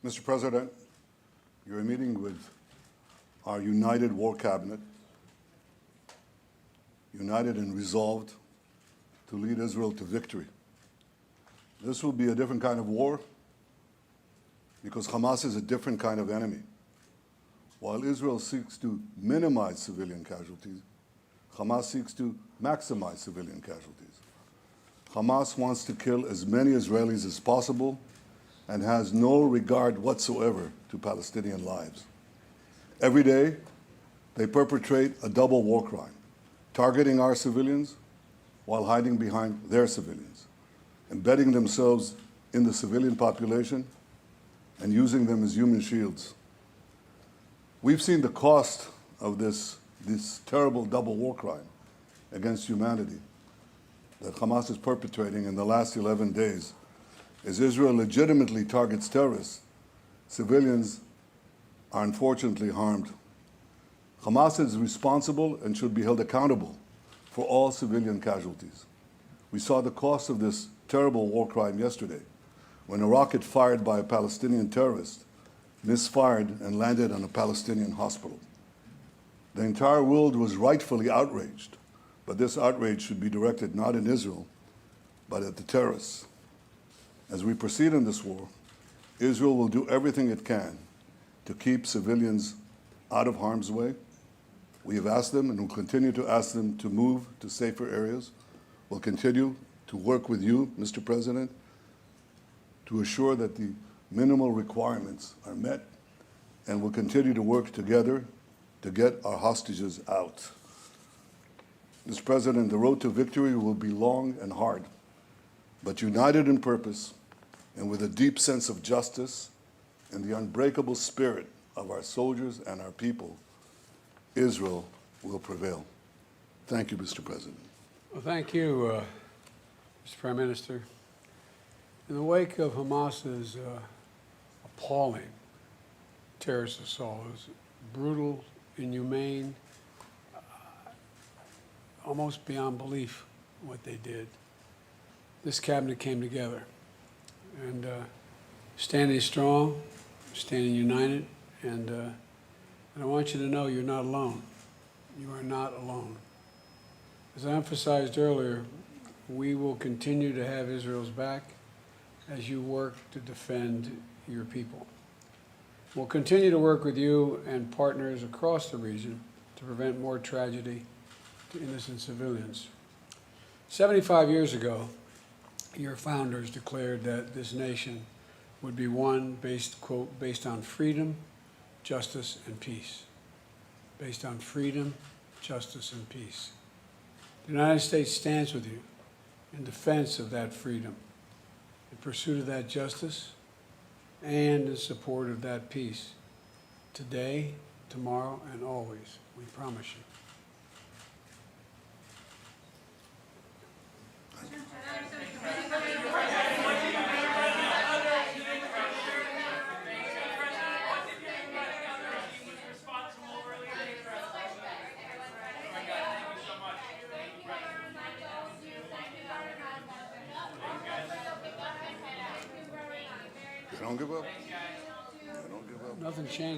Mr. President, you're meeting with our united war cabinet, united and resolved to lead Israel to victory. This will be a different kind of war because Hamas is a different kind of enemy. While Israel seeks to minimize civilian casualties, Hamas seeks to maximize civilian casualties. Hamas wants to kill as many Israelis as possible and has no regard whatsoever to Palestinian lives. Every day, they perpetrate a double war crime, targeting our civilians while hiding behind their civilians, embedding themselves in the civilian population and using them as human shields. We've seen the cost of this terrible double war crime against humanity that Hamas is perpetrating in the last 11 days. As Israel legitimately targets terrorists, civilians are unfortunately harmed. Hamas is responsible and should be held accountable for all civilian casualties. We saw the cost of this terrible war crime yesterday when a rocket fired by a Palestinian terrorist misfired and landed on a Palestinian hospital. The entire world was rightfully outraged, but this outrage should be directed not at Israel, but at the terrorists. As we proceed in this war, Israel will do everything it can to keep civilians out of harm's way. We have asked them and will continue to ask them to move to safer areas. We'll continue to work with you, Mr. President, to assure that the minimal requirements are met, and we'll continue to work together to get our hostages out. Mr. President, the road to victory will be long and hard, but united in purpose and with a deep sense of justice and the unbreakable spirit of our soldiers and our people, Israel will prevail. Thank you, Mr. President. Well, thank you, Mr. Prime Minister. In the wake of Hamas's appalling terrorist assault, it was brutal, inhumane, almost beyond belief what they did. This cabinet came together and standing strong, standing united, and I want you to know you're not alone. You are not alone. As I emphasized earlier, we will continue to have Israel's back as you work to defend your people. We'll continue to work with you and partners across the region to prevent more tragedy to innocent civilians. 75 years ago, your founders declared that this nation would be one based, quote, based on freedom, justice, and peace. Based on freedom, justice, and peace. The United States stands with you in defense of that freedom, in pursuit of that justice, and in support of that peace. Today, tomorrow, and always, we promise you. They don't give up. They don't give up. Nothing changed.